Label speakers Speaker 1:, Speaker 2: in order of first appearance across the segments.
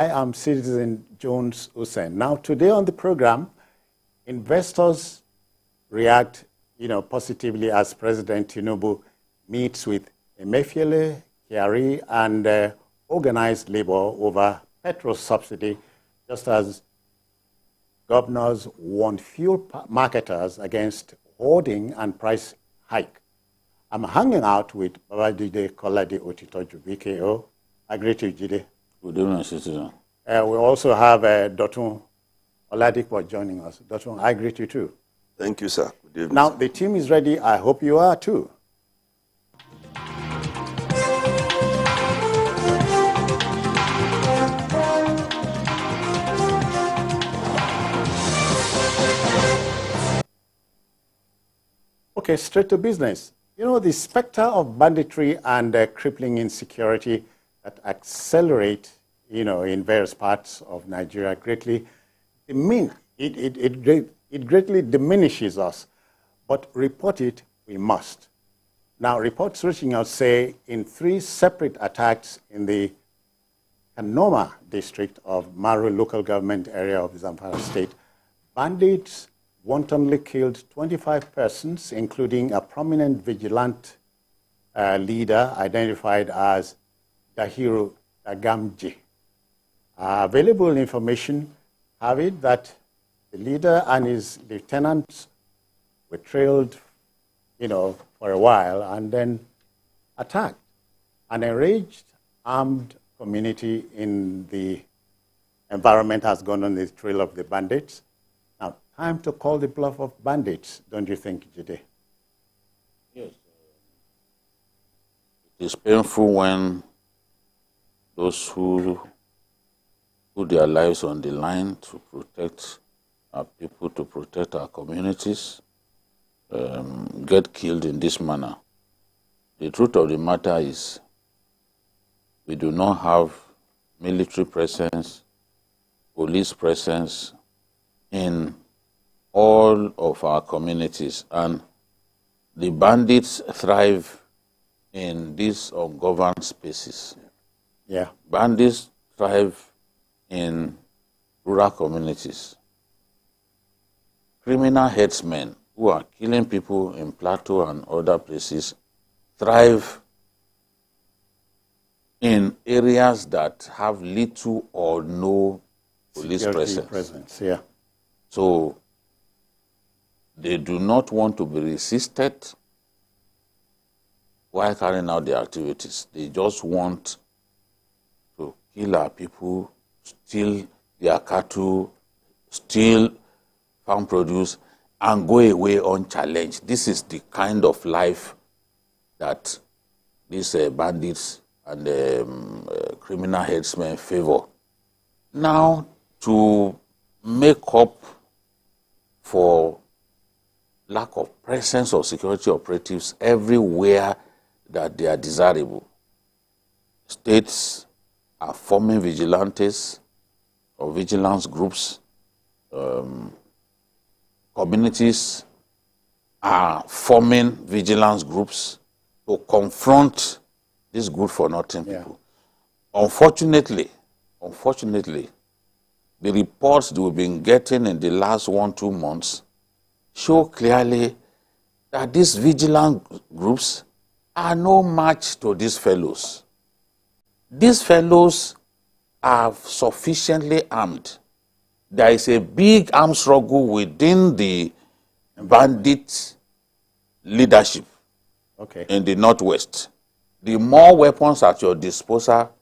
Speaker 1: I am Citizen Jones Hussein. Now, today on the program, investors react, positively as President Tinubu meets with Emefiele, Kyari, and organized labor over petrol subsidy, just as governors warned fuel marketers against hoarding and price hike. I'm hanging out with Babajide Kolade Otitoju, BKO. I greet you, Jide.
Speaker 2: Good evening, Citizen.
Speaker 1: We also have Dotun Oladipo joining us. Dotun, I greet you too.
Speaker 3: Thank you, sir. Good evening.
Speaker 1: Now, the team is ready. I hope you are too. Okay, straight to business. The specter of banditry and crippling insecurity that accelerate, in various parts of Nigeria greatly, it greatly diminishes us, but report it we must. Now, reports reaching out say in 3 separate attacks in the Kanoma district of Maru local government area of Zamfara state, bandits wantonly killed 25 persons, including a prominent vigilant leader identified as Dahiru Dagamji. Available information have it that the leader and his lieutenants were trailed, for a while and then attacked. An enraged, armed community in the environment has gone on the trail of the bandits. Now, time to call the bluff of bandits, don't you think, Jide?
Speaker 2: Yes. It is painful when those who put their lives on the line to protect our people, to protect our communities, get killed in this manner. The truth of the matter is we do not have military presence, police presence in all of our communities, and the bandits thrive in these ungoverned spaces.
Speaker 1: Yeah.
Speaker 2: Bandits thrive in rural communities. Criminal headsmen who are killing people in Plateau and other places thrive in areas that have little or no police presence.
Speaker 1: Yeah.
Speaker 2: So they do not want to be resisted while carrying out their activities. They just want to kill our people, steal their cattle, steal farm produce, and go away unchallenged. This is the kind of life that these bandits and criminal headsmen favor. Now, to make up for lack of presence of security operatives everywhere that they are desirable, states are forming vigilantes or vigilance groups. Communities are forming vigilance groups to confront these good-for-nothing people. Unfortunately, the reports that we've been getting in the last 1-2 months show clearly that these vigilance groups are no match to these fellows. These fellows are sufficiently armed. There is a big armed struggle within the bandit leadership in the Northwest. The more weapons at your disposal,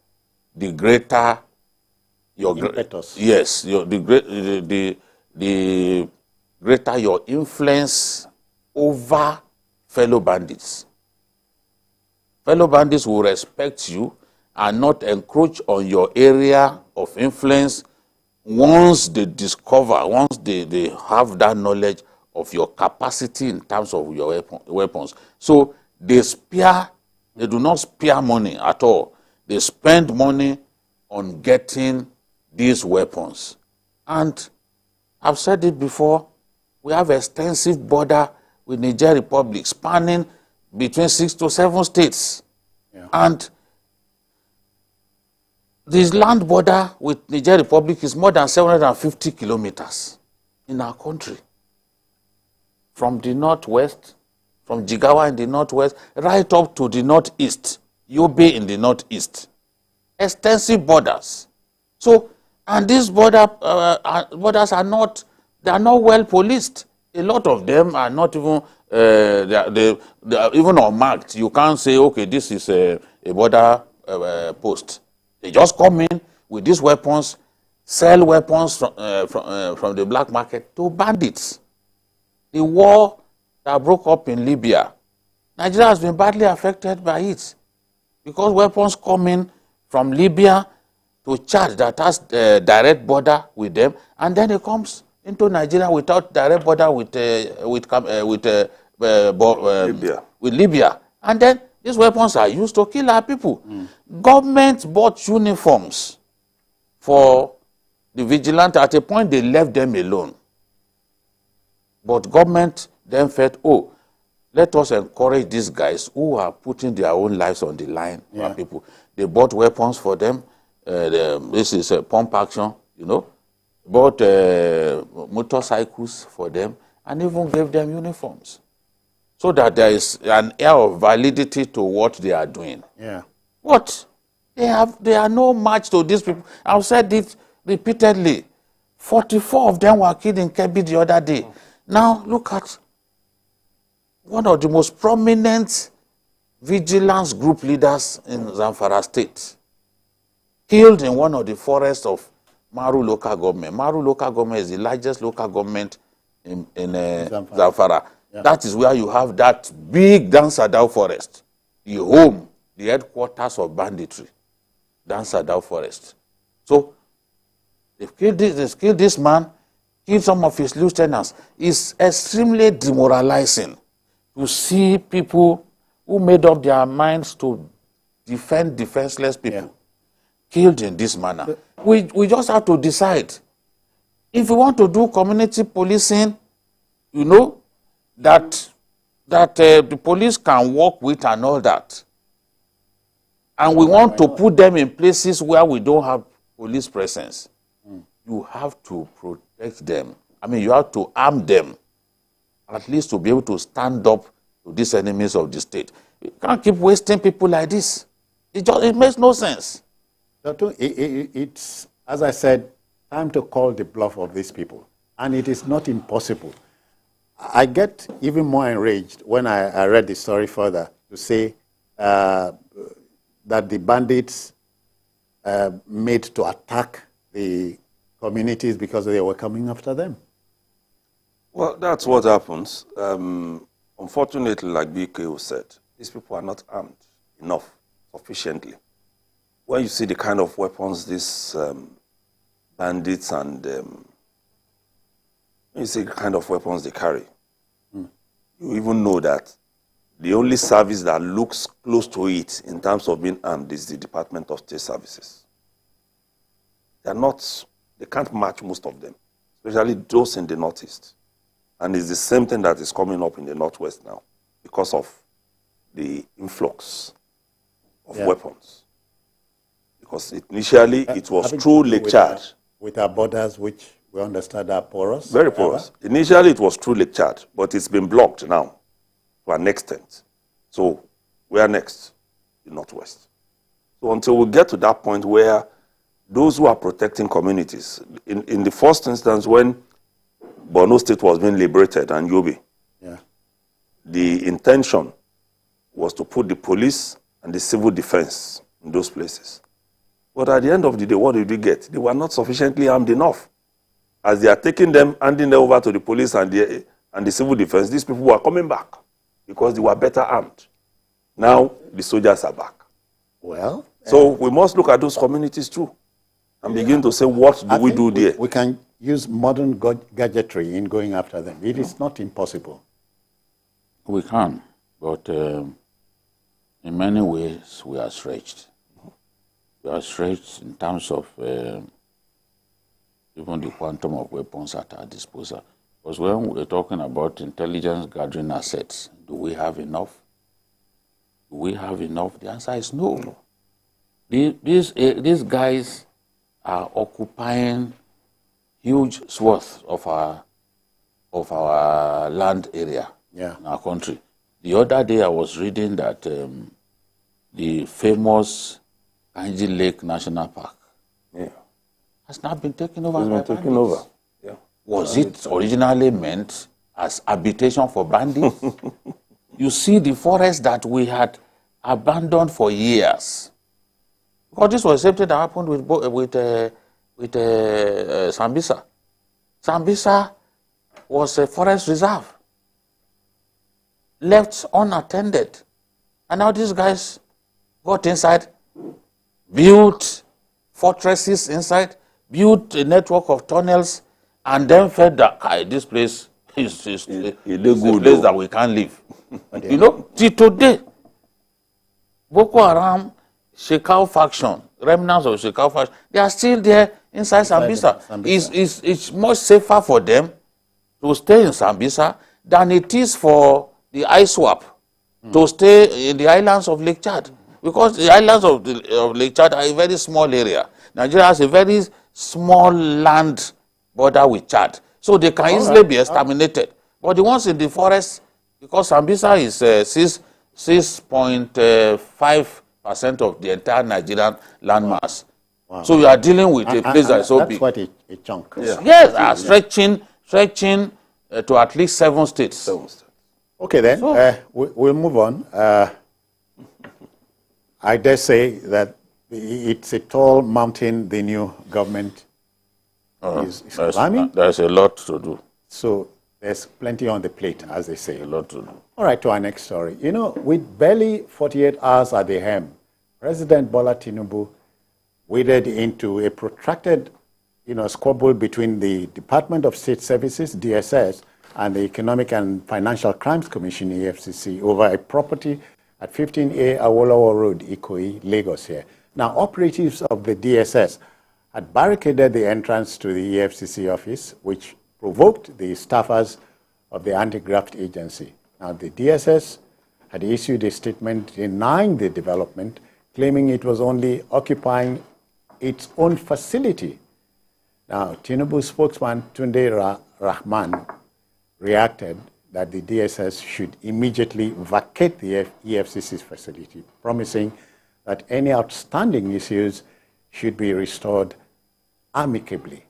Speaker 2: the greater your the greater your influence over fellow bandits. Fellow bandits will respect you and not encroach on your area of influence once they have that knowledge of your capacity in terms of your weapons. So they do not spare money at all. They spend money on getting these weapons. And I've said it before, we have extensive border with Niger Republic spanning between 6 to 7 states.
Speaker 1: Yeah.
Speaker 2: And this land border with Niger Republic is more than 750 kilometers in our country. From the northwest, from Jigawa in the northwest, right up to the northeast, Yobe in the northeast. Extensive borders. So, and these borders are not, they are not well policed. A lot of them are not even, they are even unmarked. You can't say, okay, this is a border post. They just come in with these weapons, sell weapons from the black market to bandits. The war that broke up in Libya, Nigeria has been badly affected by it because weapons come in from Libya to Chad that has direct border with them, and then it comes into Nigeria without direct border with Libya. And then these weapons are used to kill our people. Government bought uniforms for the vigilante. At a point, they left them alone. But government then felt, oh, let us encourage these guys who are putting their own lives on the line for our people. They bought weapons for them. This is a pump action, you know. Bought motorcycles for them and even gave them uniforms, so that there is an air of validity to what they are doing.
Speaker 1: Yeah.
Speaker 2: What? They are no match to these people. I've said it repeatedly. 44 of them were killed in Kebbi the other day. Now, look at one of the most prominent vigilance group leaders in Zamfara state, killed in one of the forests of Maru local government. Maru local government is the largest local government in Zamfara. Yeah. That is where you have that big Dansadao forest, the home, the headquarters of banditry, Dansadao forest. So they've killed this man, killed some of his lieutenants. It's extremely demoralizing to see people who made up their minds to defend defenseless people killed in this manner. We just have to decide. If we want to do community policing, you know, that the police can work with and all that. And we want to put them in places where we don't have police presence. You have to protect them. I mean, you have to arm them, at least to be able to stand up to these enemies of the state. You can't keep wasting people like this. It makes no sense.
Speaker 1: It's, as I said, time to call the bluff of these people. And it is not impossible. I get even more enraged when I read the story further to say that the bandits made to attack the communities because they were coming after them.
Speaker 3: Well, that's what happens. Unfortunately, like BK said, these people are not armed enough, sufficiently. When you see the kind of weapons these bandits and you see the kind of weapons they carry, you even know that the only service that looks close to it in terms of being armed is the Department of State Services. They can't match most of them, especially those in the Northeast. And it's the same thing that is coming up in the Northwest now because of the influx of weapons. Because initially it was through Lake Chad.
Speaker 1: With our borders, which we understand are porous.
Speaker 3: Very porous. Initially it was through Lake Chad, but it's been blocked now to an extent. So we are next? The Northwest. So until we get to that point where those who are protecting communities, in the first instance when Borno State was being liberated and Yobe, the intention was to put the police and the civil defense in those places. But at the end of the day, what did we get? They were not sufficiently armed enough. As they are taking them, handing them over to the police and the civil defense, these people were coming back because they were better armed. Now, the soldiers are back.
Speaker 1: Well,
Speaker 3: so we must look at those communities too and begin to say, what do we do there?
Speaker 1: We can use modern gadgetry in going after them. It is not impossible.
Speaker 2: We can, but in many ways we are stretched. We are stretched in terms of even the quantum of weapons at our disposal. Because when we're talking about intelligence gathering assets, do we have enough? Do we have enough? The answer is no. These guys are occupying huge swaths of our land area in our country. The other day I was reading that the famous Kanji Lake National Park has now been taken over by bandits.
Speaker 3: Yeah.
Speaker 2: Was it originally meant as habitation for bandits? You see the forest that we had abandoned for years. Because this was the same thing that happened with Sambisa. Sambisa was a forest reserve, left unattended. And now these guys got inside, built fortresses inside, built a network of tunnels, and then felt that this place is a place that we can't live. You know, till today, Boko Haram, Shekau faction, remnants of Shekau faction, they are still there inside Sambisa. It's much safer for them to stay in Sambisa than it is for the ISWAP to stay in the islands of Lake Chad. Because the islands of Lake Chad are a very small area. Nigeria has a very small land border with Chad. So they can easily be exterminated. But the ones in the forest, because Sambisa is 6.5% of the entire Nigerian landmass. Wow. So you are dealing with a place that is so big.
Speaker 1: That's quite a chunk.
Speaker 2: Yeah. Yes, stretching to at least 7 states.
Speaker 1: Okay, then, we'll move on. I dare say that it's a tall mountain the new government is climbing.
Speaker 2: There's a lot to do.
Speaker 1: So there's plenty on the plate, as they say.
Speaker 2: A lot to do.
Speaker 1: All right, to our next story. You know, with barely 48 hours at the helm, President Bola Tinubu waded into a protracted, squabble between the Department of State Services, DSS, and the Economic and Financial Crimes Commission, EFCC, over a property at 15A Awolowo Road, Ikoyi, Lagos here. Now, operatives of the DSS had barricaded the entrance to the EFCC office, which provoked the staffers of the anti-graft agency. Now, the DSS had issued a statement denying the development, claiming it was only occupying its own facility. Now, Tinubu spokesman Tunde Rahman reacted that the DSS should immediately vacate the EFCC's facility, promising that any outstanding issues should be restored amicably.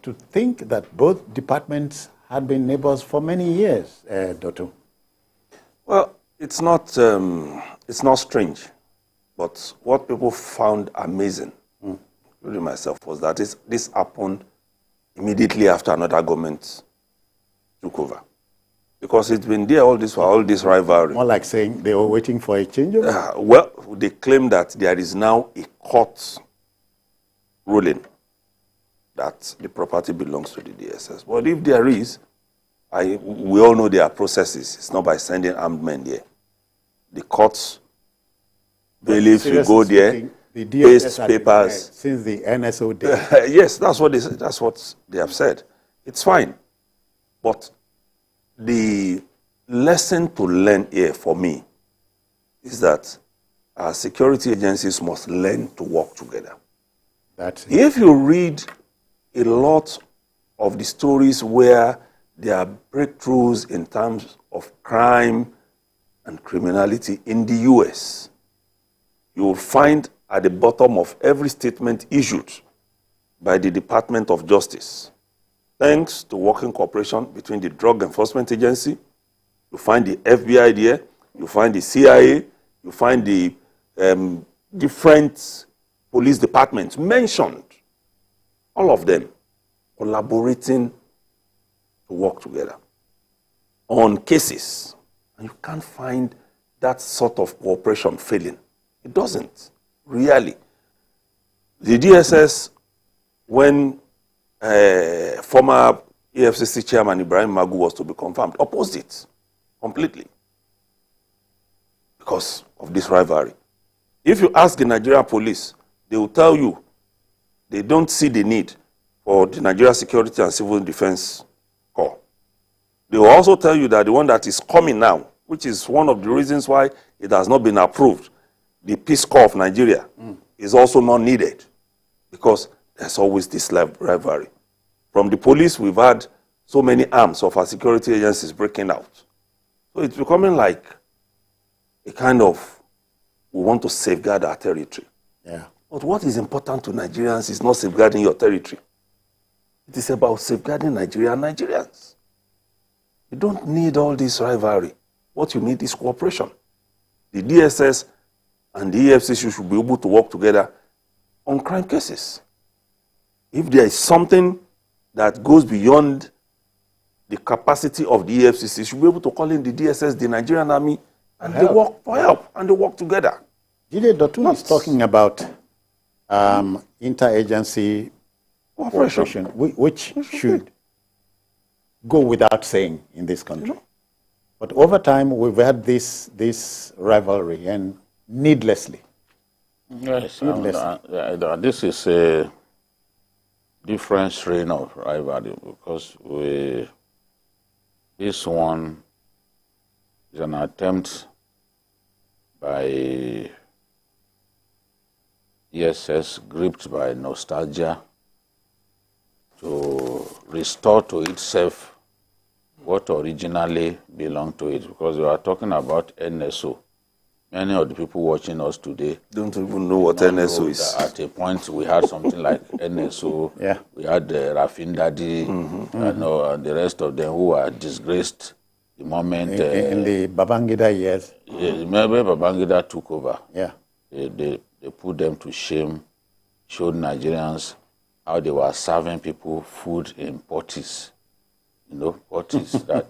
Speaker 1: To think that both departments had been neighbors for many years, Dotto.
Speaker 3: Well, it's not strange, but what people found amazing, including myself, was that this happened immediately after another government took over. Because it's been there all this rivalry.
Speaker 1: More like saying they were waiting for a changeover?
Speaker 3: Well, they claim that there is now a court ruling that the property belongs to the DSS. But if there is, we all know there are processes. It's not by sending armed men there. The courts, bailiffs will go there, paste papers.
Speaker 1: Since the NSO day.
Speaker 3: Yes, that's what they have said. It's fine. But the lesson to learn here for me is that our security agencies must learn to work together. If you read a lot of the stories where there are breakthroughs in terms of crime and criminality in the US, you will find at the bottom of every statement issued by the Department of Justice, thanks to working cooperation between the Drug Enforcement Agency, you find the FBI there, you find the CIA, you find the different police departments mentioned, all of them collaborating to work together on cases. And you can't find that sort of cooperation failing. It doesn't, really. The DSS, when former EFCC chairman Ibrahim Magu was to be confirmed, opposed it completely because of this rivalry. If you ask the Nigerian police, they will tell you they don't see the need for the Nigeria Security and Civil Defense Corps. They will also tell you that the one that is coming now, which is one of the reasons why it has not been approved, the Peace Corps of Nigeria, is also not needed because there's always this rivalry. From the police, we've had so many arms of our security agencies breaking out. So it's becoming like a kind of, we want to safeguard our territory.
Speaker 1: Yeah.
Speaker 3: But what is important to Nigerians is not safeguarding your territory. It is about safeguarding Nigeria and Nigerians. You don't need all this rivalry. What you need is cooperation. The DSS and the EFCC should be able to work together on crime cases. If there is something that goes beyond the capacity of the EFCC, you should be able to call in the DSS, the Nigerian Army, and they work for help, and they work together.
Speaker 1: Jide Dotun is talking about interagency cooperation, which should go without saying in this country. But over time, we've had this rivalry, and needlessly.
Speaker 2: Yes, this is a different strain of rivalry because this one is an attempt by ESS gripped by nostalgia to restore to itself what originally belonged to it, because we are talking about NSO. Many of the people watching us today
Speaker 3: don't even know what NSO is.
Speaker 2: At a point, we had something like NSO.
Speaker 1: Yeah.
Speaker 2: We had Rafindadi, and the rest of them who were disgraced the moment.
Speaker 1: In the Babangida years.
Speaker 2: Remember, Babangida took over.
Speaker 1: Yeah.
Speaker 2: They put them to shame, showed Nigerians how they were serving people food in potties. Potties that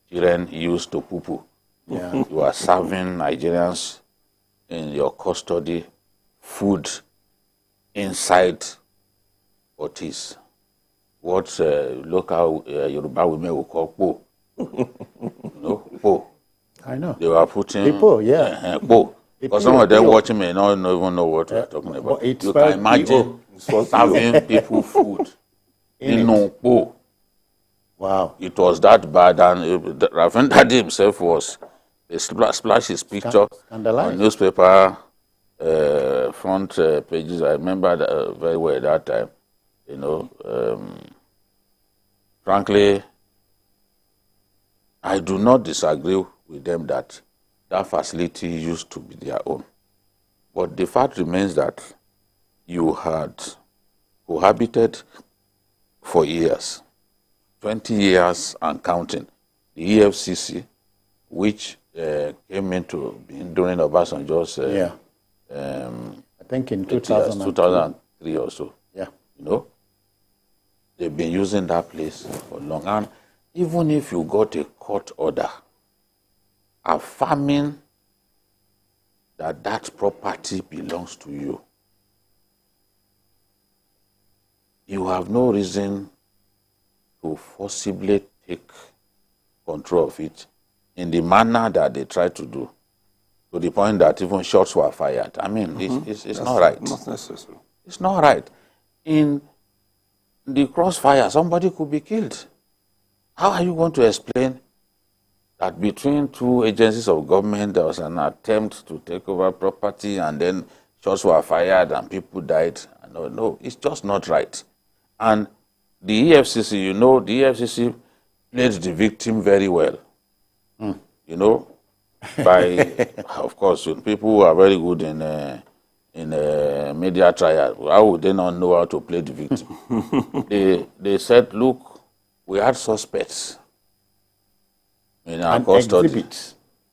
Speaker 2: children used to poo-poo.
Speaker 1: Yeah.
Speaker 2: You are serving Nigerians in your custody food inside potties. What local Yoruba women will call po. Po.
Speaker 1: I know.
Speaker 2: They were putting
Speaker 1: po, yeah.
Speaker 2: Po. Because some of them watching may not even know what we're talking about. You can imagine serving people food in po.
Speaker 1: Wow.
Speaker 2: It was that bad, and Rafindadi himself was splash his picture on newspaper front pages. I remember that, very well that time. Frankly, I do not disagree with them that facility used to be their own. But the fact remains that you had cohabited for years, 20 years and counting. The EFCC, which came into being during Obasanjo's,
Speaker 1: I think in 2003
Speaker 2: or so.
Speaker 1: Yeah.
Speaker 2: They've been using that place for long. And even if you got a court order affirming that property belongs to you, you have no reason to forcibly take control of it in the manner that they try to do, to the point that even shots were fired. I mean, it's not right.
Speaker 3: Not necessary.
Speaker 2: It's not right. In the crossfire, somebody could be killed. How are you going to explain that between two agencies of government there was an attempt to take over property and then shots were fired and people died? No, it's just not right. And the EFCC, the EFCC played the victim very well. By, of course, people who are very good in media trial, how would they not know how to play the victim? They said, look, we had suspects in our custody.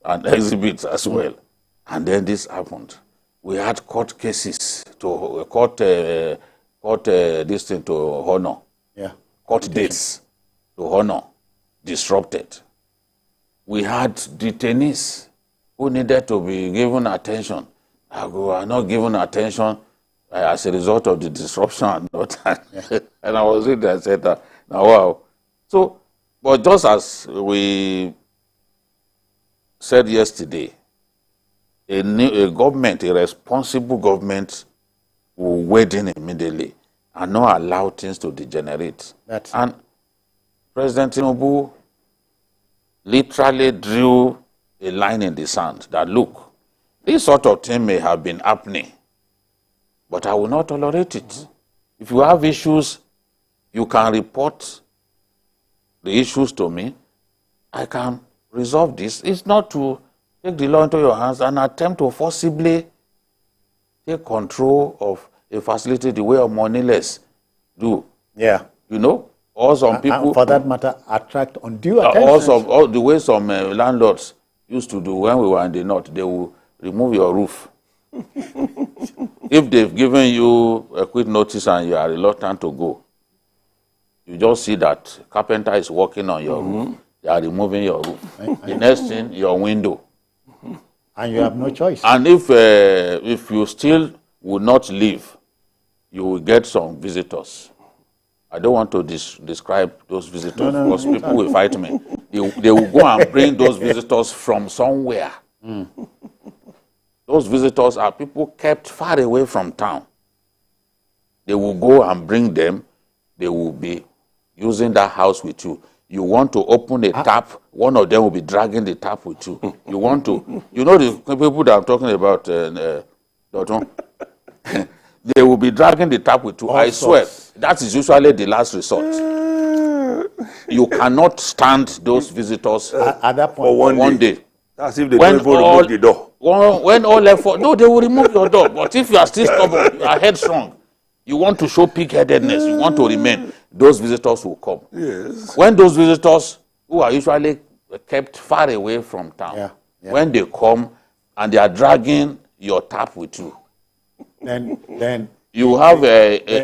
Speaker 2: And exhibits as well. And then this happened. We had court cases to this thing to honor.
Speaker 1: Yeah.
Speaker 2: Court dates to honor, disrupted. We had detainees who needed to be given attention. We were not given attention as a result of the disruption and not. And I was reading and said, now wow. So, but just as we said yesterday, a government, a responsible government, will wade in immediately and not allow things to degenerate. And President Tinubu literally drew a line in the sand that, look, this sort of thing may have been happening but I will not tolerate it. If you have issues, you can report the issues to me. I can resolve this. It's not to take the law into your hands and attempt to forcibly take control of a facility the way of moneyless do.
Speaker 1: Yeah.
Speaker 2: You know? Or some people...
Speaker 1: And for that matter, attract undue attention.
Speaker 2: Or the way some landlords used to do when we were in the north, they will remove your roof. If they've given you a quick notice and you are reluctant to go, you just see that carpenter is working on your roof. They are removing your roof. The next thing, your window.
Speaker 1: And you have no choice.
Speaker 2: And if you still would not leave, you will get some visitors. I don't want to describe those visitors because people will fight me. They will go and bring those visitors from somewhere. Those visitors are people kept far away from town. They will go and bring them. They will be using that house with you. You want to open a tap, one of them will be dragging the tap with you. You want to, you know the people that I'm talking about, they will be dragging the tap with you. I swear, that is usually the last resort. You cannot stand those visitors
Speaker 1: at that point,
Speaker 3: for one day. That's if they don't even remove the door.
Speaker 2: When all left for, no, they will remove your door. But if you are still stubborn, you are headstrong, you want to show pig-headedness, you want to remain, those visitors will come.
Speaker 3: Yes.
Speaker 2: When those visitors, who are usually kept far away from town, when they come and they are dragging your tap with you,
Speaker 1: then
Speaker 2: you have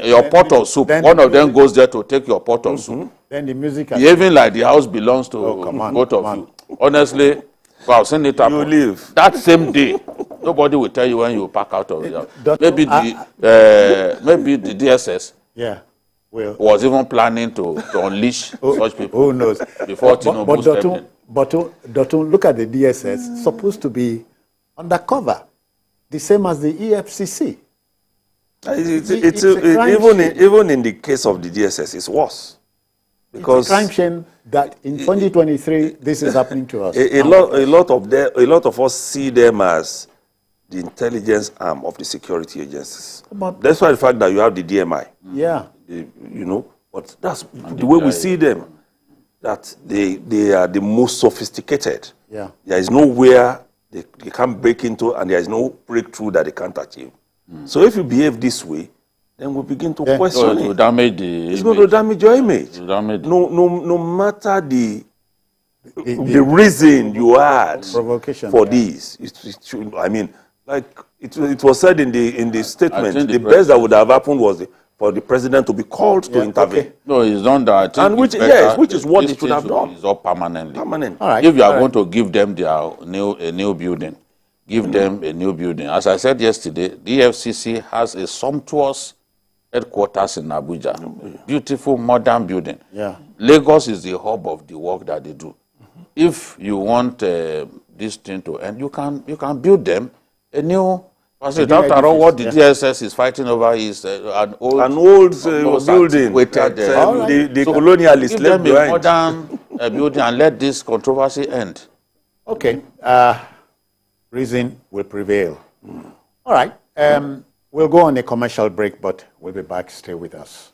Speaker 2: your pot of soup. One of them goes there to take your pot of soup.
Speaker 1: Then the music...
Speaker 2: Behaving like the house belongs to both of you. Honestly, I've seen it happen.
Speaker 3: You leave.
Speaker 2: That same day, nobody will tell you when you pack out of the house. Maybe the DSS was even planning to unleash such people.
Speaker 1: Who knows?
Speaker 2: Before Tinubu stepped in.
Speaker 1: But look at the DSS, supposed to be undercover, the same as the EFCC.
Speaker 3: Even in the case of the DSS, it's worse. Because
Speaker 1: it's a crime shame that in 2023 this is happening to us.
Speaker 3: A lot of us see them as the intelligence arm of the security agencies. That's why the fact that you have the DMI.
Speaker 1: Yeah.
Speaker 3: But that's the way we see them. That they are the most sophisticated.
Speaker 1: Yeah.
Speaker 3: There is nowhere they can't break into, and there is no breakthrough that they can't achieve. So if you behave this way, then we begin to question it. It's going to damage your image. No matter the reason you had for this. I mean, like it was said in the statement, the best that would have happened was for the president to be called to intervene.
Speaker 2: Okay. No, he's done that.
Speaker 3: And which is what he should have done.
Speaker 2: It's all permanently.
Speaker 1: All right.
Speaker 2: If you are going to give them a new building, give them a new building. As I said yesterday, the EFCC has a sumptuous headquarters in Abuja. Beautiful, modern building.
Speaker 1: Yeah.
Speaker 2: Lagos is the hub of the work that they do. If you want this thing to end, you can build them a new facility. After all, what the DSS is fighting over is an old building.
Speaker 3: The colonialists left behind.
Speaker 2: Give them a modern building and let this controversy end.
Speaker 1: Okay. Reason will prevail. All right. We'll go on a commercial break, but we'll be back. Stay with us.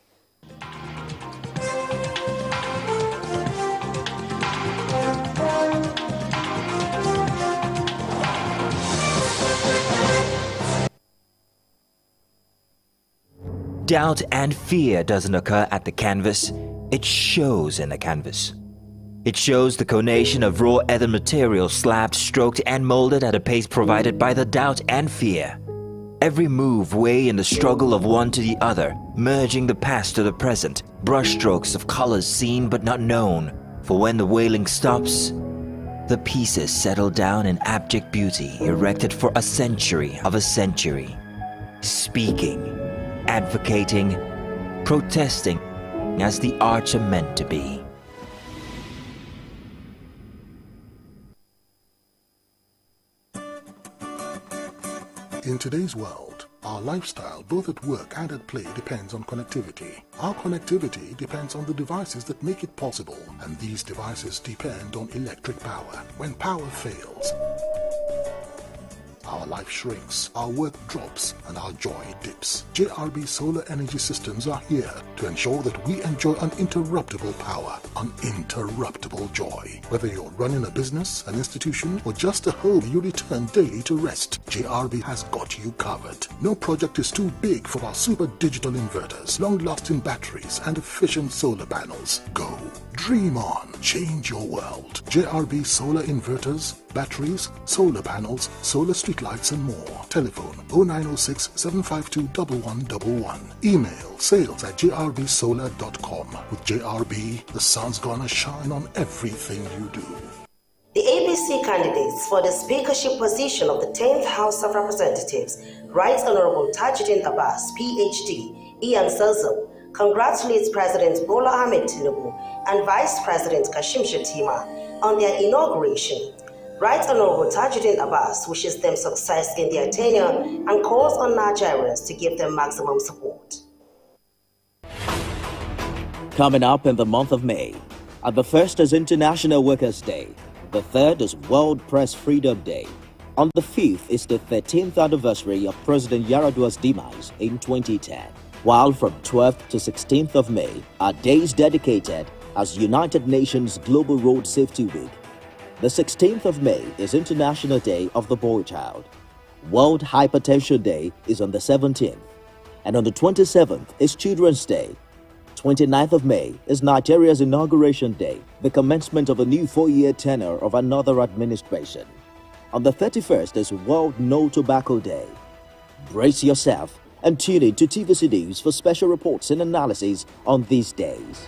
Speaker 4: Doubt and fear doesn't occur at the canvas, it shows in the canvas. It shows the conation of raw earthen material slabbed, stroked, and molded at a pace provided by the doubt and fear. Every move way in the struggle of one to the other, merging the past to the present, brushstrokes of colors seen but not known. For when the wailing stops, the pieces settle down in abject beauty, erected for a century of a century. Speaking, advocating, protesting, as the arts are meant to be.
Speaker 5: In today's world, our lifestyle, both at work and at play, depends on connectivity. Our connectivity depends on the devices that make it possible, and these devices depend on electric power. When power fails, our life shrinks, our work drops, and our joy dips. JRB Solar Energy Systems are here to ensure that we enjoy uninterruptible power, uninterruptible joy. Whether you're running a business, an institution, or just a home you return daily to rest, JRB has got you covered. No project is too big for our super digital inverters, long-lasting batteries, and efficient solar panels. Go. Dream on. Change your world. JRB Solar Inverters, batteries, solar panels, solar streetlights, and more. Telephone 0906 752 1111. Email sales@jrbsolar.com. With JRB, the sun's gonna shine on everything you do.
Speaker 6: The ABC candidates for the speakership position of the 10th House of Representatives, Right Honorable Tajuddin Abbas, PhD, Ian Zazzle, congratulates President Bola Ahmed Tinubu and Vice President Kashim Shettima on their inauguration. Right Honorable Tajuddin Abbas wishes them success in their tenure and calls on Nigerians to give them maximum support.
Speaker 7: Coming up in the month of May, the 1st is International Workers' Day, the 3rd is World Press Freedom Day, on the 5th is the 13th anniversary of President Yar'Adua's demise in 2010. While from 12th to 16th of May are days dedicated as United Nations Global Road Safety Week. The 16th of May is International Day of the Boy Child. World Hypertension Day is on the 17th. And on the 27th is Children's Day. 29th of May is Nigeria's Inauguration Day, the commencement of a new 4-year tenure of another administration. On the 31st is World No Tobacco Day. Brace yourself and tune in to TVC News for special reports and analyses on these days.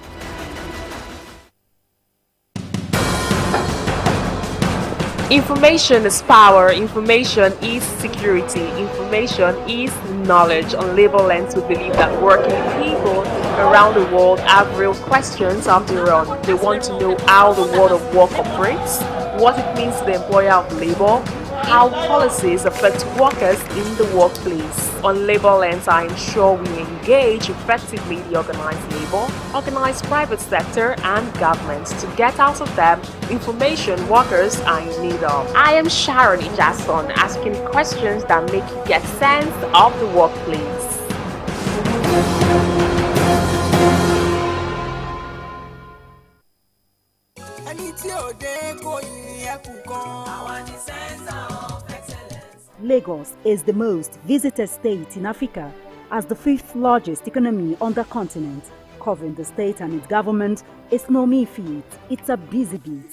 Speaker 8: Information is power, information is security, information is knowledge. On Labor Lens, we believe that working people around the world have real questions after all. They want to know how the world of work operates, what it means to the employer of labor, how policies affect workers in the workplace. On Labor Lens, I am sure we engage effectively the organized labor, organized private sector, and governments to get out of them information workers are in need of. I am Sharon Ijason, asking questions that make you get sense of the workplace.
Speaker 9: Lagos is the most visited state in Africa as the 5th largest economy on the continent. Covering the state and its government is no mean feat, it's a busy beat.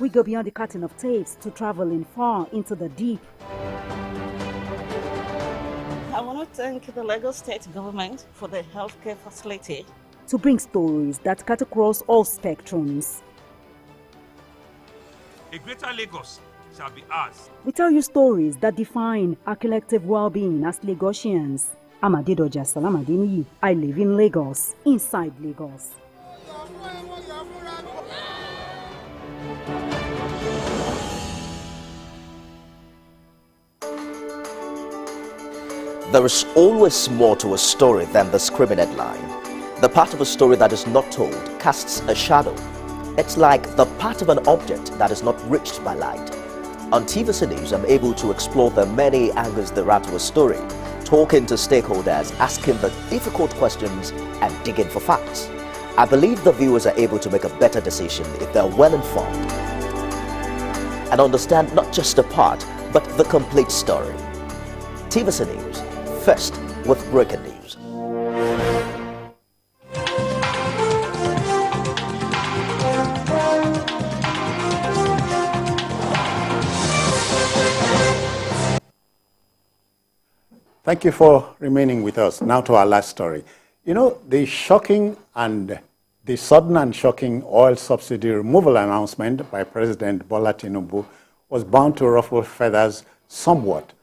Speaker 9: We go beyond the curtain of tapes to traveling far into the deep.
Speaker 10: I want to thank the Lagos State government for the healthcare facility.
Speaker 9: To bring stories that cut across all spectrums.
Speaker 11: A greater Lagos shall be ours.
Speaker 9: We tell you stories that define our collective well-being as Lagosians. I'm Adedoja Salamadini. I live in Lagos, inside Lagos.
Speaker 7: There is always more to a story than the scribbled headline. The part of a story that is not told casts a shadow. It's like the part of an object that is not reached by light. On TVC News, I'm able to explore the many angles there are to a story, talking to stakeholders, asking the difficult questions, and digging for facts. I believe the viewers are able to make a better decision if they're well informed and understand not just a part, but the complete story. TVC News, first with breaking news.
Speaker 1: Thank you for remaining with us. Now to our last story. You know, the sudden and shocking oil subsidy removal announcement by President Bola Tinubu was bound to ruffle feathers somewhat.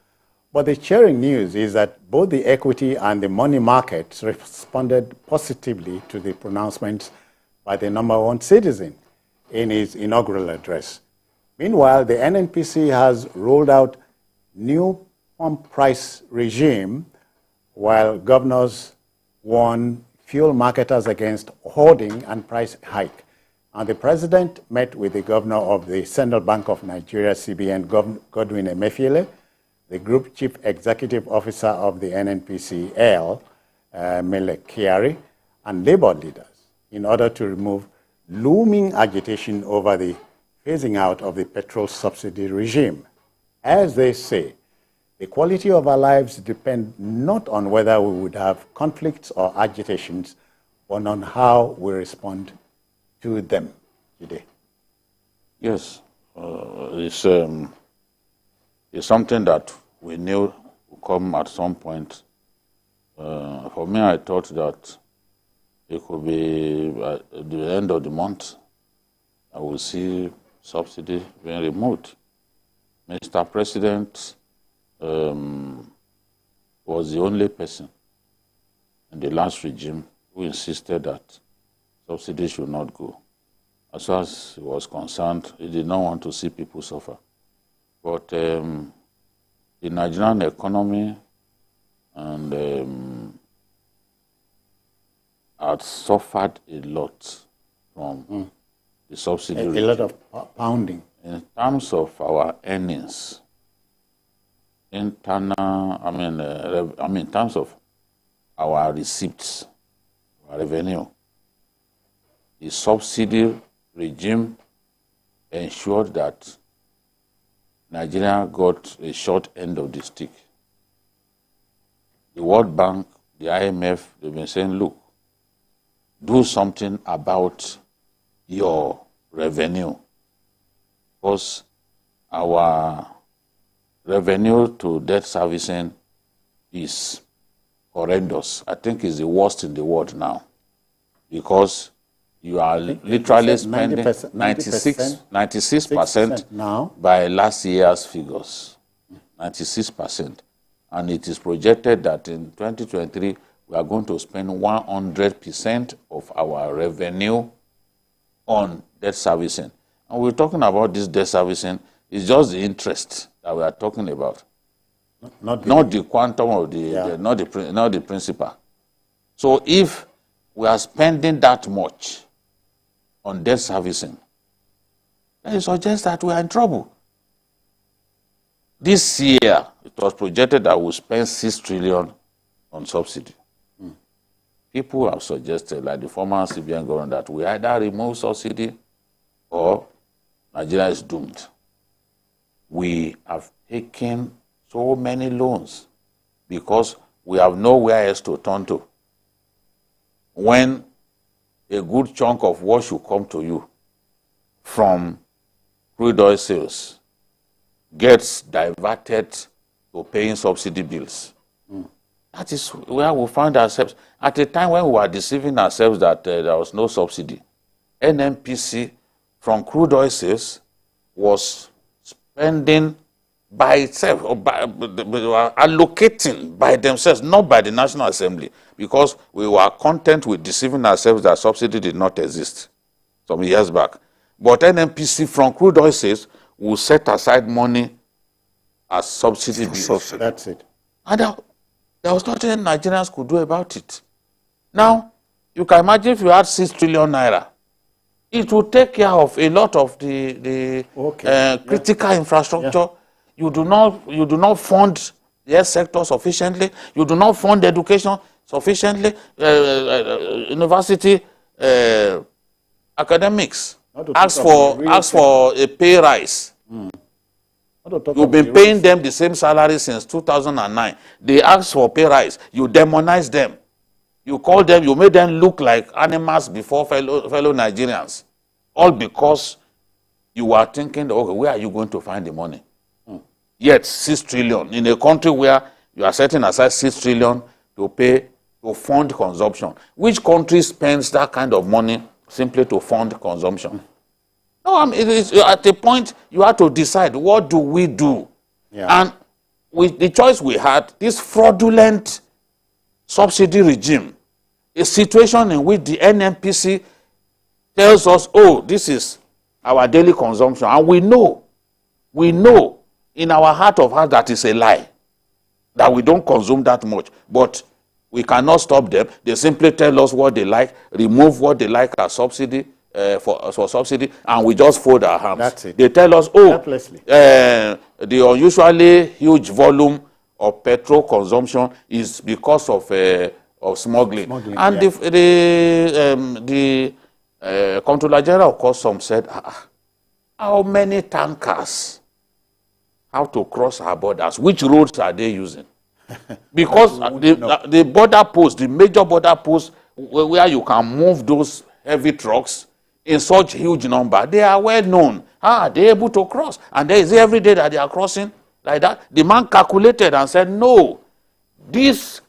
Speaker 1: But the cheering news is that both the equity and the money markets responded positively to the pronouncements by the #1 citizen in his inaugural address. Meanwhile, the NNPC has rolled out new pump price regime, while governors warn fuel marketers against hoarding and price hike. And the president met with the governor of the Central Bank of Nigeria, CBN, Godwin Emefiele, the group chief executive officer of the NNPCL, Mele Kyari, and labor leaders in order to remove looming agitation over the phasing out of the petrol subsidy regime. As they say, the quality of our lives depends not on whether we would have conflicts or agitations, but on how we respond to them today.
Speaker 2: Yes, it's something that we knew would come at some point. For me, I thought that it could be at the end of the month, I will see subsidy being removed. Mr. President was the only person in the last regime who insisted that subsidy should not go. As far as he was concerned, he did not want to see people suffer. But the Nigerian economy and had suffered a lot from the subsidy.
Speaker 1: A lot of pounding.
Speaker 2: In terms of our earnings, in terms of our receipts, our revenue, the subsidy regime ensured that Nigeria got a short end of the stick. The World Bank, the IMF, they've been saying, look, do something about your revenue, because our revenue to debt servicing is horrendous. I think it's the worst in the world now, because you are literally spending 96%
Speaker 1: now
Speaker 2: by last year's figures, 96%. And it is projected that in 2023, we are going to spend 100% of our revenue on debt servicing. And we're talking about this debt servicing, it's just the interest that we are talking about. Not the quantum of not the principal. So if we are spending that much on debt servicing, then it suggests that we are in trouble. This year, it was projected that we'll spend 6 trillion on subsidy. People have suggested, like the former CBN governor, that we either remove subsidy or Nigeria is doomed. We have taken so many loans because we have nowhere else to turn to. When a good chunk of what should come to you from crude oil sales gets diverted to paying subsidy bills. That is where we find ourselves. At a time when we were deceiving ourselves that there was no subsidy, NNPC from crude oil sales was spending by itself, or they were allocating by themselves, not by the National Assembly, because we were content with deceiving ourselves that subsidy did not exist some years back. But NNPC from crude oil sales will set aside money as subsidy bills.
Speaker 1: That's it.
Speaker 2: And there was nothing Nigerians could do about it. Now, you can imagine if you had 6 trillion naira, it would take care of a lot of the critical infrastructure. Yeah. You do not fund the health sector sufficiently. You do not fund education sufficiently. University academics ask for a pay rise. You've been paying them the same salary since 2009. They ask for pay rise. You demonize them. You call them, you made them look like animals before fellow Nigerians. All because you are thinking, okay, where are you going to find the money? Yet 6 trillion in a country where you are setting aside 6 trillion to fund consumption. Which country spends that kind of money simply to fund consumption? No, it is at a point you have to decide, what do we do? Yeah. And with the choice we had, this fraudulent subsidy regime, a situation in which the NNPC tells us, oh, this is our daily consumption. And we know in our heart of heart that is a lie, that we don't consume that much. But we cannot stop them. They simply tell us what they like, remove what they like as subsidy, for subsidy, and we just fold our hands.
Speaker 1: That's it.
Speaker 2: They tell us, oh,
Speaker 1: Helplessly.
Speaker 2: the unusually huge volume of petrol consumption is because of smuggling. And the Comptroller General of Customs said, how many tankers have to cross our borders? Which roads are they using? Because the border posts, the major border posts where you can move those heavy trucks in such huge number, they are well known. How are they able to cross? And there is every day that they are crossing like that. The man calculated and said, no, this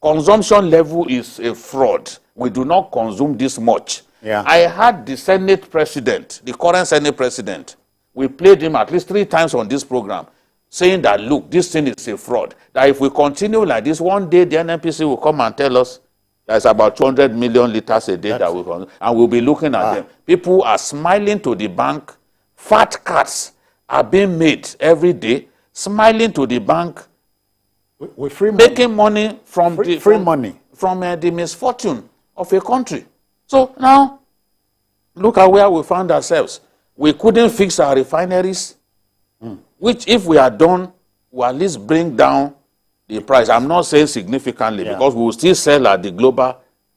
Speaker 2: consumption level is a fraud. We do not consume this much.
Speaker 1: Yeah.
Speaker 2: I had the Senate president, the current Senate president, we played him at least 3 times on this program, saying that, look, this thing is a fraud. That if we continue like this, one day the NNPC will come and tell us there's about 200 million liters a day that we consume, and we'll be looking at them. People are smiling to the bank. Fat cats are being made every day, smiling to the bank,
Speaker 1: with free money.
Speaker 2: making money from the misfortune of a country. So now, look at where we found ourselves. We couldn't fix our refineries, which if we are done, will at least bring down the price. I'm not saying significantly, because we will still sell at the global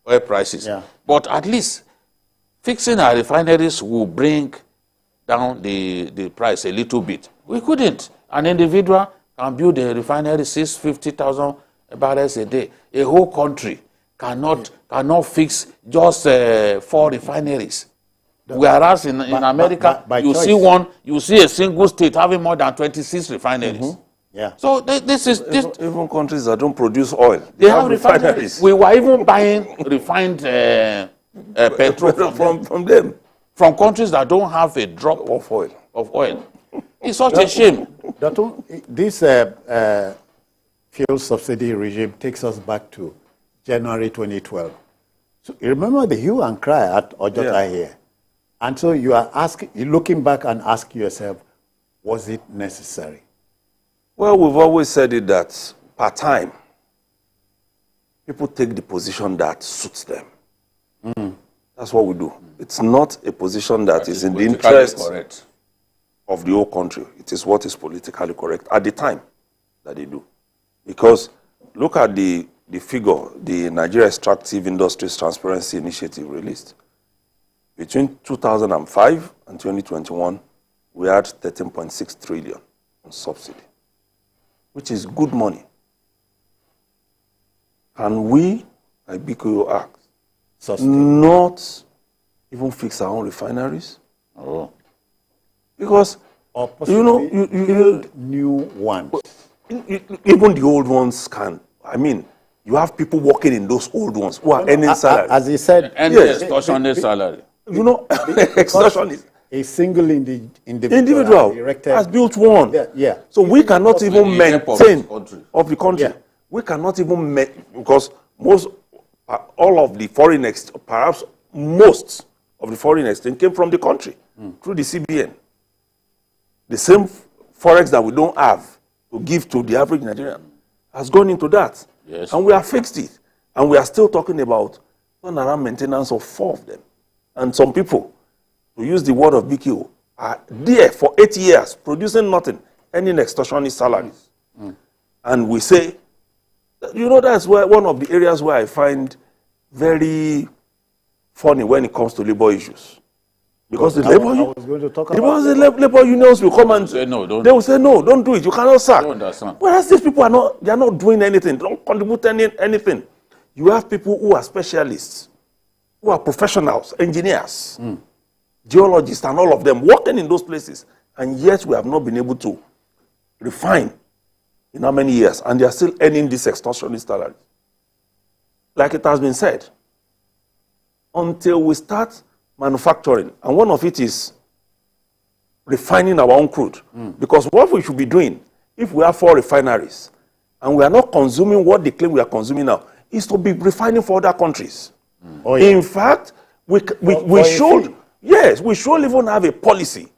Speaker 2: oil prices. But at least fixing our refineries will bring down the price a little bit. We couldn't. An individual can build a refinery 650,000 barrels a day. A whole country cannot fix just 4 refineries. Whereas in America, you see a single state having more than 26 refineries.
Speaker 1: Yeah.
Speaker 2: So this is
Speaker 3: even countries that don't produce oil,
Speaker 2: they have refineries. We were even buying refined petrol
Speaker 3: from them,
Speaker 2: from countries that don't have a drop of oil. It's such a shame.
Speaker 1: This fuel subsidy regime takes us back to January 2012. So you remember the hue and cry at Ojota here. And so you are looking back and asking yourself, was it necessary?
Speaker 3: Well, we've always said it that per time, people take the position that suits them. That's what we do. It's not a position that is in the interest of the whole country. It is what is politically correct at the time that they do. Because look at the figure the Nigeria Extractive Industries Transparency Initiative released. Between 2005 and 2021, we had 13.6 trillion on subsidy, which is good money. And we, like BKO Act, not even fix our own refineries?
Speaker 2: Oh.
Speaker 3: Because,
Speaker 1: you build new ones.
Speaker 3: Even the old ones can. I mean, you have people working in those old ones who are earning salary.
Speaker 1: As he said,
Speaker 2: extortionate salary.
Speaker 3: You know, extortion is
Speaker 1: a single individual
Speaker 3: has built one.
Speaker 1: Yeah.
Speaker 3: So we cannot even maintain of the country. Yeah. We cannot even because all of the foreign exchange, perhaps most of the foreign exchange came from the country through the CBN. The same forex that we don't have to give to the average Nigerian has gone into that.
Speaker 2: Yes.
Speaker 3: And we have fixed it. And we are still talking about turnaround maintenance of 4 of them. And some people, to use the word of BKO, are there for 8 years, producing nothing, earning extortionist salaries. And we say, that's one of the areas where I find very funny when it comes to labor issues. Because the labor unions will come and they will say, no, don't do it, you cannot sack. Whereas these people they are not doing anything, don't contribute anything. You have people who are specialists, who are professionals, engineers, geologists, and all of them working in those places. And yet we have not been able to refine in how many years. And they are still earning this extortionist salary. Like it has been said, until we start manufacturing, and one of it is refining our own crude. Because what we should be doing, if we have 4 refineries, and we are not consuming what they claim we are consuming now, is to be refining for other countries. In fact, we should even have a policy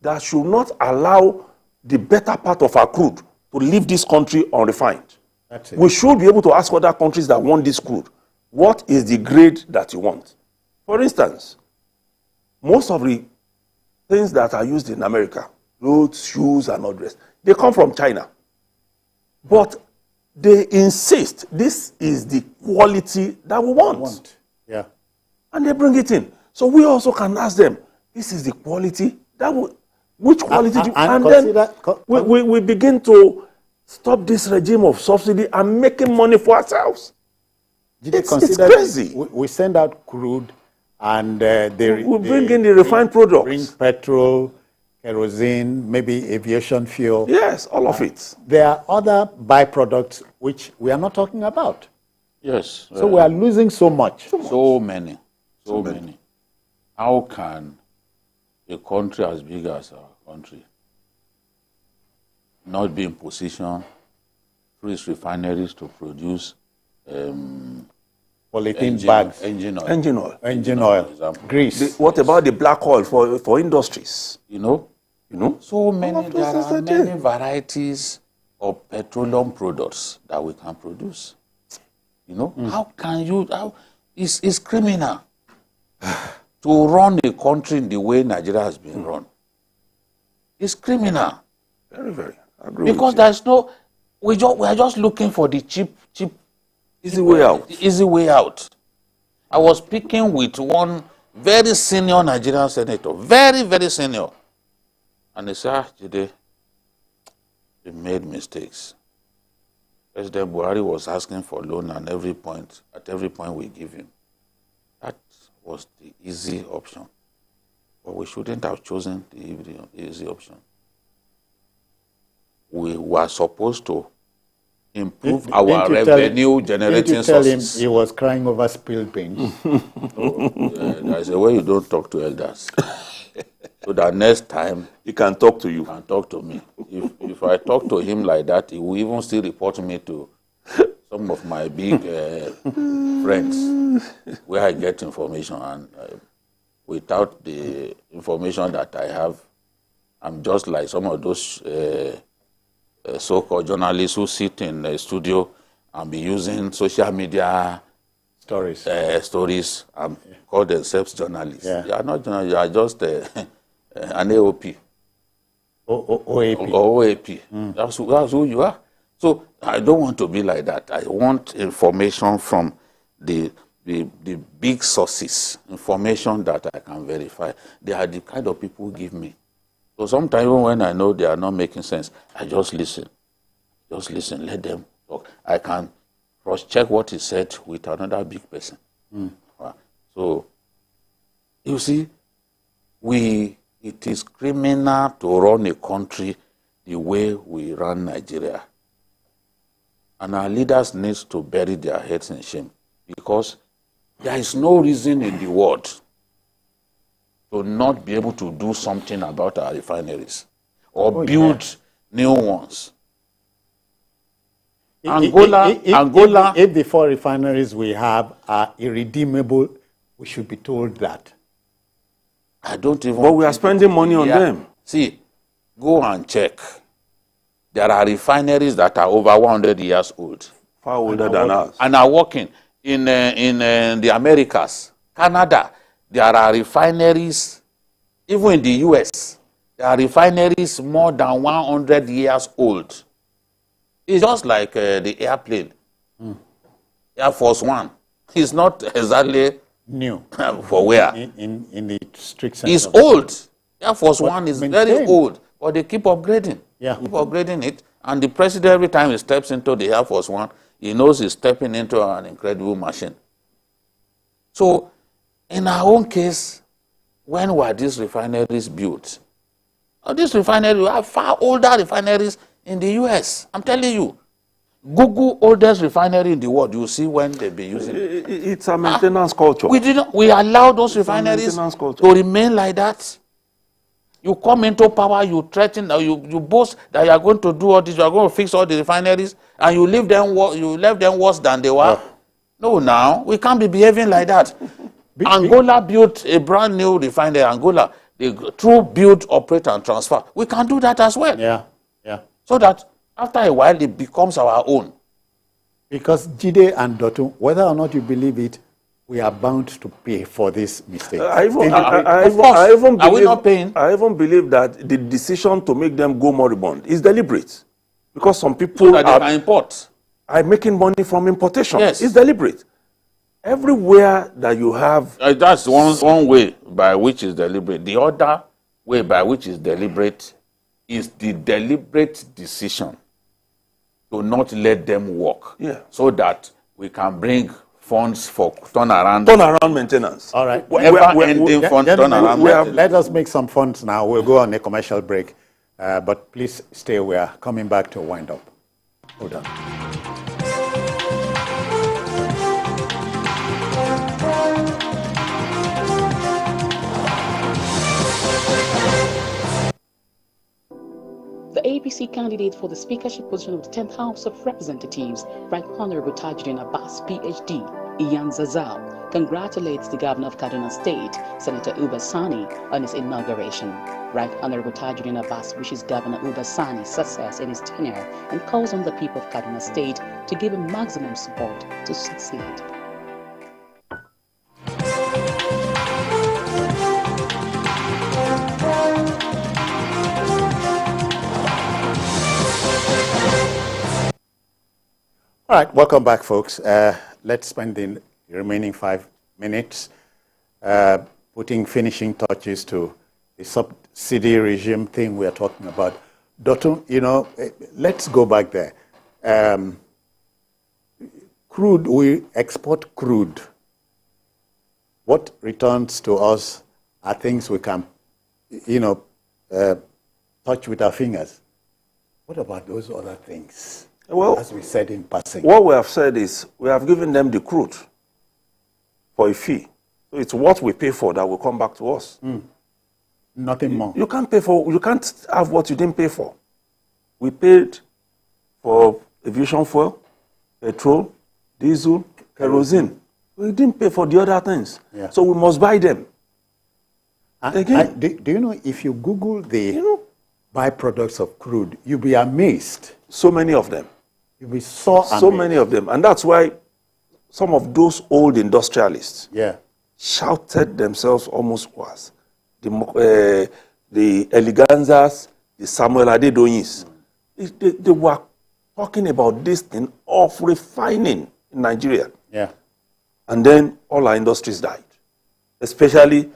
Speaker 3: that should not allow the better part of our crude to leave this country unrefined. We should be able to ask other countries that want this crude, what is the grade that you want? For instance, most of the things that are used in America, clothes, shoes, and all the rest, they come from China. But they insist this is the quality that we want.
Speaker 1: Yeah.
Speaker 3: And they bring it in. So we also can ask them, this is the quality that we, which quality do you, and then we begin to stop this regime of subsidy and making money for ourselves. It's crazy.
Speaker 1: We send out crude and
Speaker 3: we bring in the refined products.
Speaker 1: Bring petrol, kerosene, maybe aviation fuel.
Speaker 3: Yes, all of it.
Speaker 1: There are other byproducts which we are not talking about.
Speaker 2: Yes.
Speaker 1: So we are losing so much.
Speaker 2: So many. How can a country as big as our country not be in position through its refineries to produce
Speaker 1: polythene bags,
Speaker 3: engine oil,
Speaker 1: grease?
Speaker 3: What about the black oil for industries?
Speaker 2: You know, so many. There are many varieties of petroleum products that we can produce. You know, how can you? It's criminal to run a country in the way Nigeria has been run. It's criminal.
Speaker 3: Very, very. I agree
Speaker 2: because there's no. We are just looking for the cheap.
Speaker 3: Easy way out.
Speaker 2: Easy way out. I was speaking with one very senior Nigerian senator, very, very senior. And he said, today, we made mistakes. President Buhari was asking for loan at every point we give him. That was the easy option. But we shouldn't have chosen the easy option. We were supposed to improve our revenue generating sources.
Speaker 1: Didn't you tell him he was crying over spilled beans?
Speaker 2: There's a way you don't talk to elders. So that next time
Speaker 3: he can talk to you.
Speaker 2: He can talk to me. If I talk to him like that, he will even still report me to some of my big friends where I get information. And without the information that I have, I'm just like some of those so-called journalists who sit in the studio and be using social media stories and call themselves journalists.
Speaker 1: Yeah.
Speaker 2: They are not journalists, they are just an AOP.
Speaker 1: OAP.
Speaker 2: OAP. That's who you are. So I don't want to be like that. I want information from the big sources, information that I can verify. They are the kind of people who give me. So sometimes when I know they are not making sense, I just listen. Just listen, let them talk. I can cross-check what is said with another big person. So, you see, it is criminal to run a country the way we run Nigeria. And our leaders need to bury their heads in shame because there is no reason in the world to not be able to do something about our refineries or build new ones. Angola.
Speaker 1: If the 4 refineries we have are irredeemable, we should be told that.
Speaker 2: I don't even.
Speaker 3: But we are spending money on them.
Speaker 2: See, go and check. There are refineries that are over 100 years old.
Speaker 3: Far older than us.
Speaker 2: And are working in the Americas, Canada. There are refineries, even in the US, there are refineries more than 100 years old. It's just like the airplane, Air Force One. It's not exactly
Speaker 1: new.
Speaker 2: For where?
Speaker 1: In the strict sense.
Speaker 2: It's old. Air Force One is very old, but they keep upgrading.
Speaker 1: Yeah.
Speaker 2: Keep upgrading it. And the president, every time he steps into the Air Force One, he knows he's stepping into an incredible machine. So, in our own case, when were these refineries built? These refineries are far older refineries in the US. I'm telling you. Google oldest refinery in the world. You see when they be using it.
Speaker 3: It's a maintenance culture.
Speaker 2: We allow those refineries to remain like that. You come into power, you threaten, you boast that you are going to do all this, you are going to fix all the refineries, and you leave them worse than they were. No, now we can't be behaving like that. Angola built a brand new refinery. Angola, the true build, operate, and transfer. We can do that as well.
Speaker 1: Yeah.
Speaker 2: So that after a while it becomes our own.
Speaker 1: Because Jide and Dotun, whether or not you believe it, we are bound to pay for this mistake.
Speaker 3: I even
Speaker 2: Are we not paying?
Speaker 3: I even believe that the decision to make them go moribund is deliberate. Because some people
Speaker 2: so that they can
Speaker 3: are making money from importation.
Speaker 2: Yes.
Speaker 3: It's deliberate. Everywhere that you have...
Speaker 2: that's one way by which is deliberate. The other way by which is deliberate is the deliberate decision to not let them work.
Speaker 3: Yeah.
Speaker 2: So that we can bring funds for turnaround
Speaker 3: maintenance.
Speaker 1: All right.
Speaker 2: Turnaround.
Speaker 1: Let us make some funds now. We'll go on a commercial break. But please stay. We are coming back to wind up. Hold on.
Speaker 12: The APC candidate for the speakership position of the 10th House of Representatives, Right Honorable Tajuddin Abbas, PhD, Iyan Zazal, congratulates the Governor of Kaduna State, Senator Uba Sani, on his inauguration. Right Honorable Tajuddin Abbas wishes Governor Uba Sani success in his tenure and calls on the people of Kaduna State to give him maximum support to succeed.
Speaker 1: All right, welcome back, folks. Let's spend the remaining 5 minutes putting finishing touches to the subsidy regime thing we are talking about. Dotun, let's go back there. Crude, we export crude. What returns to us are things we can, touch with our fingers. What about those other things?
Speaker 3: Well,
Speaker 1: as we said in passing.
Speaker 3: What we have said is we have given them the crude for a fee. So it's what we pay for that will come back to us.
Speaker 1: Nothing more.
Speaker 3: You can't have what you didn't pay for. We paid for aviation fuel, petrol, diesel, kerosene. We didn't pay for the other things.
Speaker 1: Yeah.
Speaker 3: So we must buy them.
Speaker 1: Do you know, if you Google the byproducts of crude, you'll be amazed.
Speaker 3: So many of them.
Speaker 1: You'll be so
Speaker 3: many of them. And that's why some of those old industrialists shouted themselves almost worse. The Eleganzas, the Samuel Adedoyins, they were talking about this thing of refining in Nigeria.
Speaker 1: Yeah.
Speaker 3: And then all our industries died, especially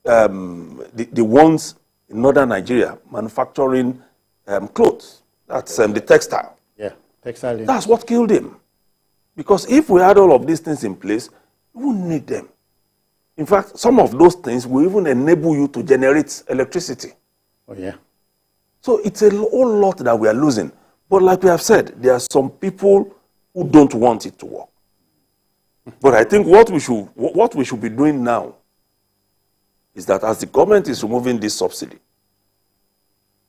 Speaker 3: the ones in northern Nigeria manufacturing clothes. That's the textile.
Speaker 1: Yeah, textile.
Speaker 3: That's what killed him. Because if we had all of these things in place, we wouldn't need them. In fact, some of those things will even enable you to generate electricity.
Speaker 1: Oh, yeah.
Speaker 3: So it's a whole lot that we are losing. But like we have said, there are some people who don't want it to work. But I think what we should be doing now is that as the government is removing this subsidy,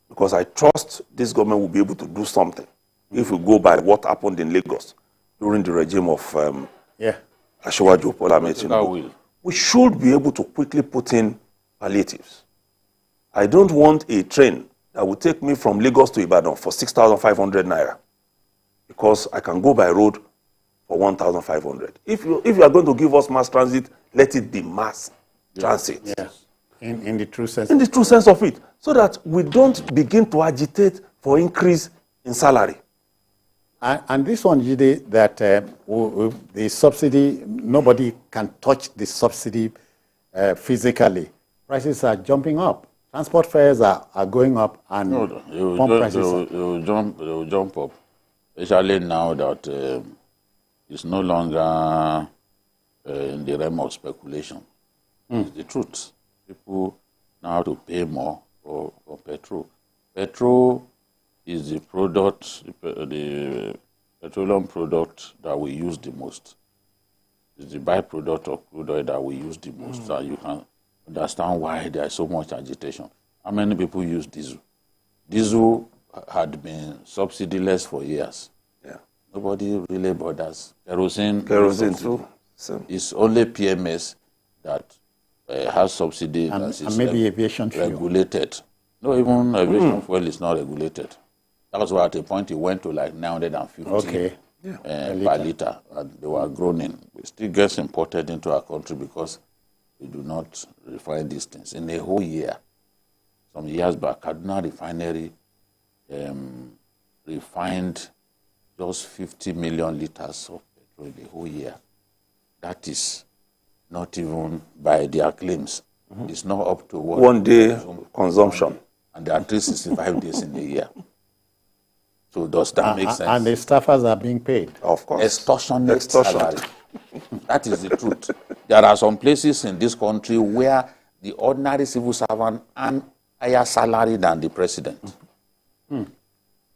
Speaker 3: because I trust this government will be able to do something if we go by what happened in Lagos during the regime of Asiwaju Bola Ahmed Tinubu. We should be able to quickly put in palliatives. I don't want a train that will take me from Lagos to Ibadan for 6,500 naira because I can go by road for 1,500. If you are going to give us mass transit, let it be mass transit.
Speaker 1: Yeah. In the true sense.
Speaker 3: In the true sense of it, so that we don't begin to agitate for increase in salary.
Speaker 1: And this one, Jide, that the subsidy, nobody can touch the subsidy physically. Prices are jumping up. Transport fares are going up, and pump prices.
Speaker 2: They will jump up, especially now that it's no longer in the realm of speculation. It's the truth. People now have to pay more for petrol. Petrol is the product, the petroleum product that we use the most. It's the byproduct of crude oil that we use the most. So you can understand why there is so much agitation. How many people use diesel? Diesel had been subsidyless for years.
Speaker 3: Yeah.
Speaker 2: Nobody really bothers. Kerosene
Speaker 3: too.
Speaker 2: It's only PMS that has subsidy
Speaker 1: and maybe aviation fuel.
Speaker 2: Regulated. No, even aviation fuel is not regulated. That was why at a point it went to like 950.
Speaker 1: Okay.
Speaker 2: per liter, and they were groaning. It still gets imported into our country because we do not refine these things. In a whole year, some years back, Kaduna Refinery refined just 50 million liters of petrol in a whole year. That is not even by their claims. It's not up to what
Speaker 3: one day consumption.
Speaker 2: And there are 365 days in a year. So does that make sense?
Speaker 1: And the staffers are being paid.
Speaker 3: Of course.
Speaker 2: Extortionate salary. That is the truth. There are some places in this country where the ordinary civil servant earn higher salary than the president.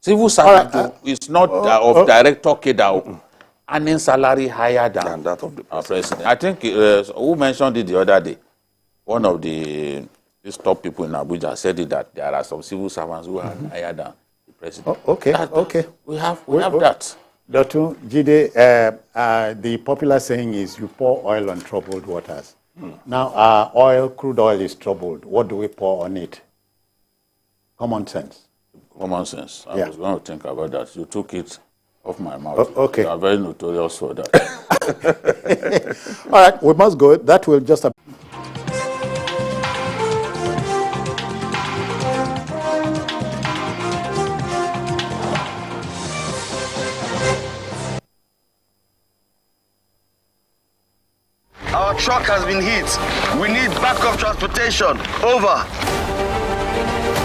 Speaker 2: Civil servant is not of director cadre, earning salary higher than
Speaker 3: that of the
Speaker 2: president. I think who mentioned it the other day? One of these top people in Abuja said it, that there are some civil servants who are higher than the president.
Speaker 1: Okay.
Speaker 2: We have that.
Speaker 1: Dr. Jide, the popular saying is you pour oil on troubled waters. Now, crude oil is troubled. What do we pour on it? Common sense.
Speaker 2: Common sense. I was going to think about that. You took it off my mouth.
Speaker 1: Okay.
Speaker 2: You are very notorious for that.
Speaker 1: All right, we must go. That will just...
Speaker 13: Our truck has been hit. We need backup transportation. Over.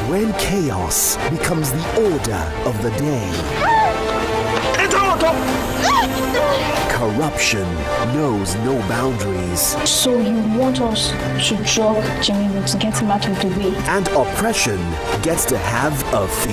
Speaker 14: When chaos becomes the order of the day, corruption knows no boundaries.
Speaker 15: So you want us to drug Jimmy to get him out of the way?
Speaker 14: And oppression gets to have a